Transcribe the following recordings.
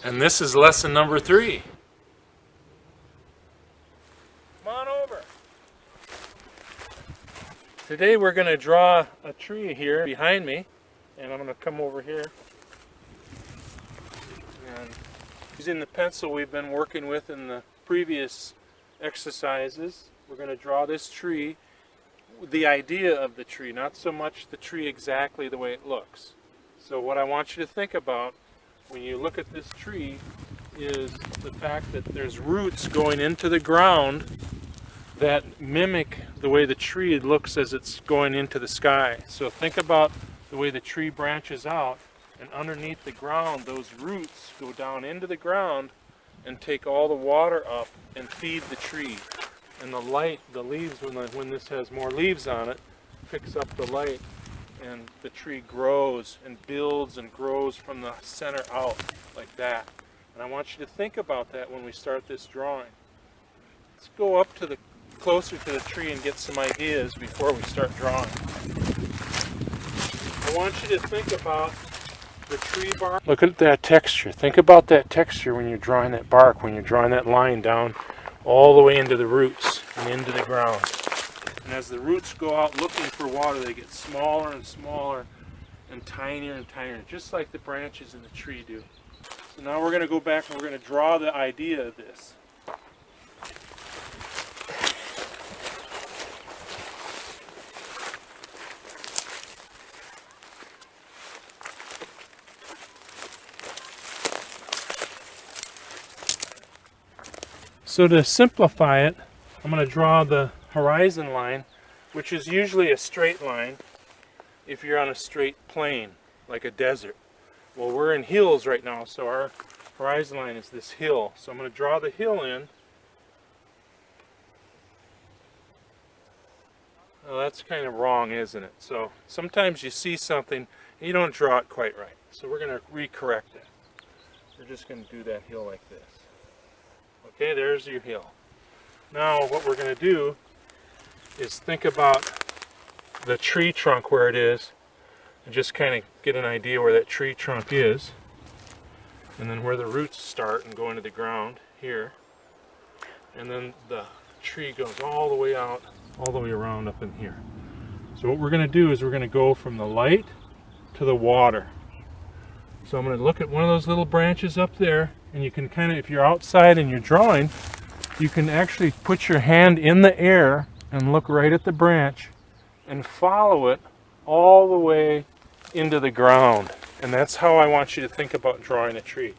And this is lesson number 3. Come on over. Today we're going to draw a tree here behind me, and I'm going to come over here. And using the pencil we've been working with in the previous exercises, we're going to draw this tree, the idea of the tree, not so much the tree exactly the way it looks. So what I want you to think about when you look at this tree is the fact that there's roots going into the ground that mimic the way the tree looks as it's going into the sky. So think about the way the tree branches out, and underneath the ground those roots go down into the ground and take all the water up and feed the tree. And the light, the leaves, when this has more leaves on it, picks up the light, and the tree grows and builds and grows from the center out like that. And I want you to think about that when we start this drawing. Let's go up to the closer to the tree and get some ideas before we start drawing. I want you to think about the tree bark. Look at that texture. Think about that texture when you're drawing that bark, when you're drawing that line down all the way into the roots and into the ground. And as the roots go out looking for water, they get smaller and smaller and tinier, just like the branches in the tree do. So now we're going to go back and we're going to draw the idea of this. So to simplify it, I'm going to draw the horizon line, which is usually a straight line if you're on a straight plane, like a desert. Well, we're in hills right now, so our horizon line is this hill. So I'm going to draw the hill in. Well, that's kind of wrong, isn't it? So sometimes you see something and you don't draw it quite right. So we're going to recorrect it. We're just going to do that hill like this. Okay, there's your hill. Now what we're going to do is think about the tree trunk where it is, and just kind of get an idea where that tree trunk is, and then where the roots start and go into the ground here, and then the tree goes all the way out, all the way around up in here. So what we're going to do is we're going to go from the light to the water. So I'm going to look at one of those little branches up there, and you can kind of, if you're outside and you're drawing, you can actually put your hand in the air and look right at the branch and follow it all the way into the ground. And that's how I want you to think about drawing a tree.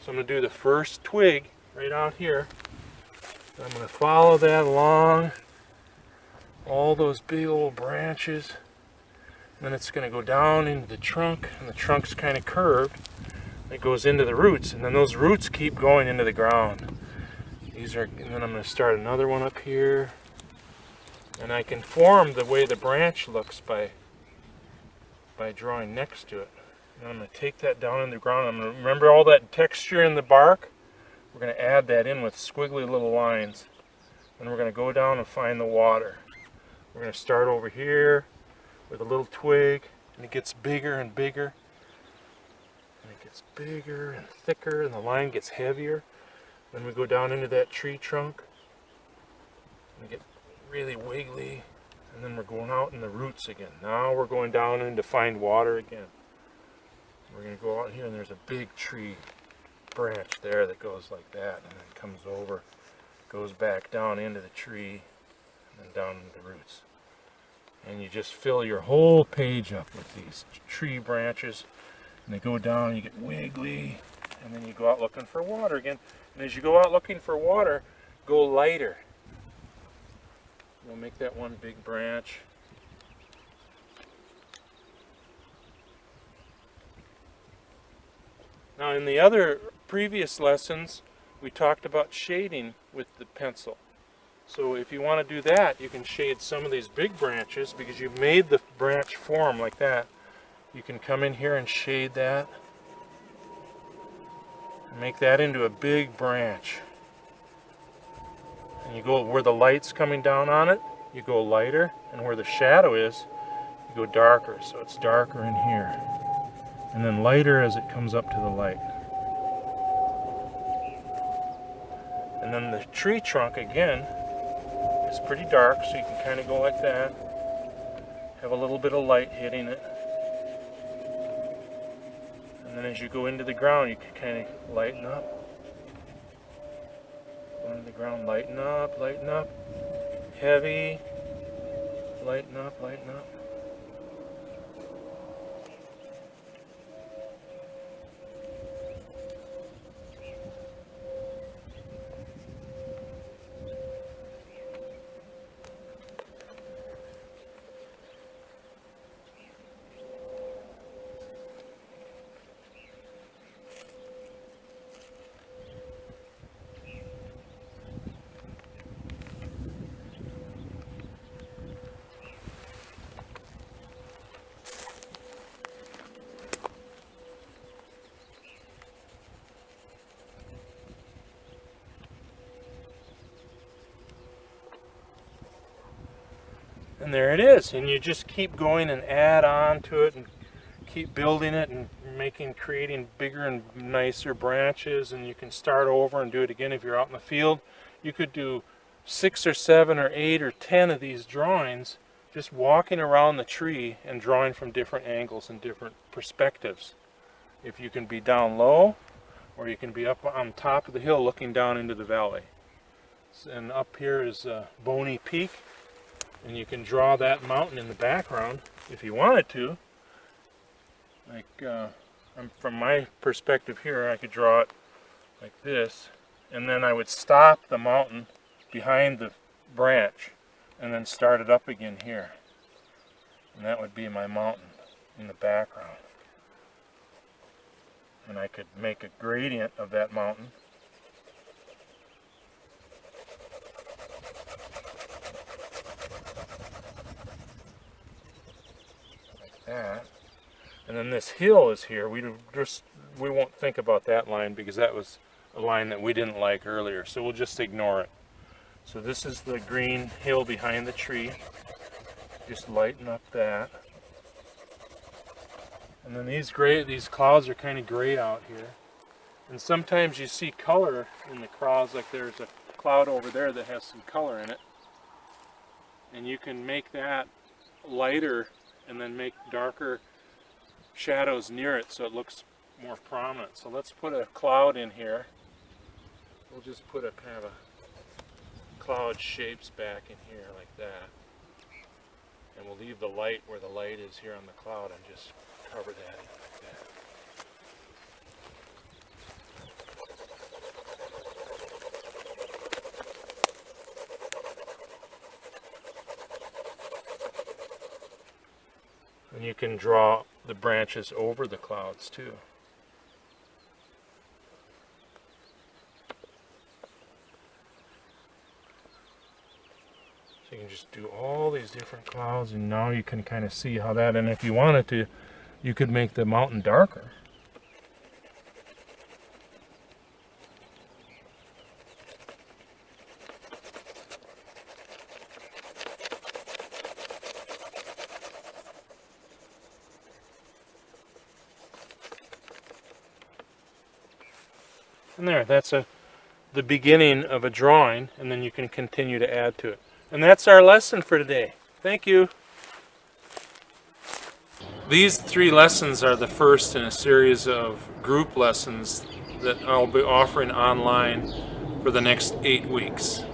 So I'm going to do the first twig right out here. And I'm going to follow that along all those big old branches. Then it's going to go down into the trunk, and the trunk's kind of curved. It goes into the roots, and then those roots keep going into the ground. And then I'm going to start another one up here. And I can form the way the branch looks by drawing next to it. And I'm going to take that down in the ground. I'm going to remember all that texture in the bark. We're going to add that in with squiggly little lines. And we're going to go down and find the water. We're going to start over here with a little twig, and it gets bigger and bigger, and it gets bigger and thicker, and the line gets heavier. Then we go down into that tree trunk and get really wiggly, and then we're going out in the roots again. Now we're going down in to find water again. We're going to go out here, and there's a big tree branch there that goes like that, and then comes over, goes back down into the tree, and then down into the roots. And you just fill your whole page up with these tree branches, and they go down, and you get wiggly, and then you go out looking for water again. And as you go out looking for water, go lighter. We'll make that one big branch. Now in the other previous lessons, we talked about shading with the pencil. So if you want to do that, you can shade some of these big branches because you've made the branch form like that. You can come in here and shade that. And make that into a big branch. And you go where the light's coming down on it, you go lighter, and where the shadow is, you go darker. So it's darker in here. And then lighter as it comes up to the light. And then the tree trunk again is pretty dark, so you can kind of go like that. Have a little bit of light hitting it. And then as you go into the ground, you can kind of lighten up. Go into the ground, lighten up, heavy, lighten up, lighten up. And there it is, and you just keep going and add on to it and keep building it and creating bigger and nicer branches, and you can start over and do it again if you're out in the field. You could do 6 or 7 or 8 or 10 of these drawings, just walking around the tree and drawing from different angles and different perspectives. If you can be down low, or you can be up on top of the hill looking down into the valley. And up here is Boney Peak. And you can draw that mountain in the background if you wanted to. Like from my perspective here, I could draw it like this, and then I would stop the mountain behind the branch and then start it up again here. And that would be my mountain in the background. And I could make a gradient of that mountain. That. And then this hill is here. We won't think about that line because that was a line that we didn't like earlier, so we'll just ignore it. So this is the green hill behind the tree. Just lighten up that. And then these clouds are kind of gray out here. And sometimes you see color in the clouds, like there's a cloud over there that has some color in it. And you can make that lighter and then make darker shadows near it so it looks more prominent. So let's put a cloud in here. We'll just put a kind of a cloud shapes back in here like that. And we'll leave the light where the light is here on the cloud and just cover that in like that. And you can draw the branches over the clouds too. So you can just do all these different clouds, and now you can kind of see how that, and if you wanted to, you could make the mountain darker. And there, that's the beginning of a drawing, and then you can continue to add to it. And that's our lesson for today. Thank you. These 3 lessons are the first in a series of group lessons that I'll be offering online for the next 8 weeks.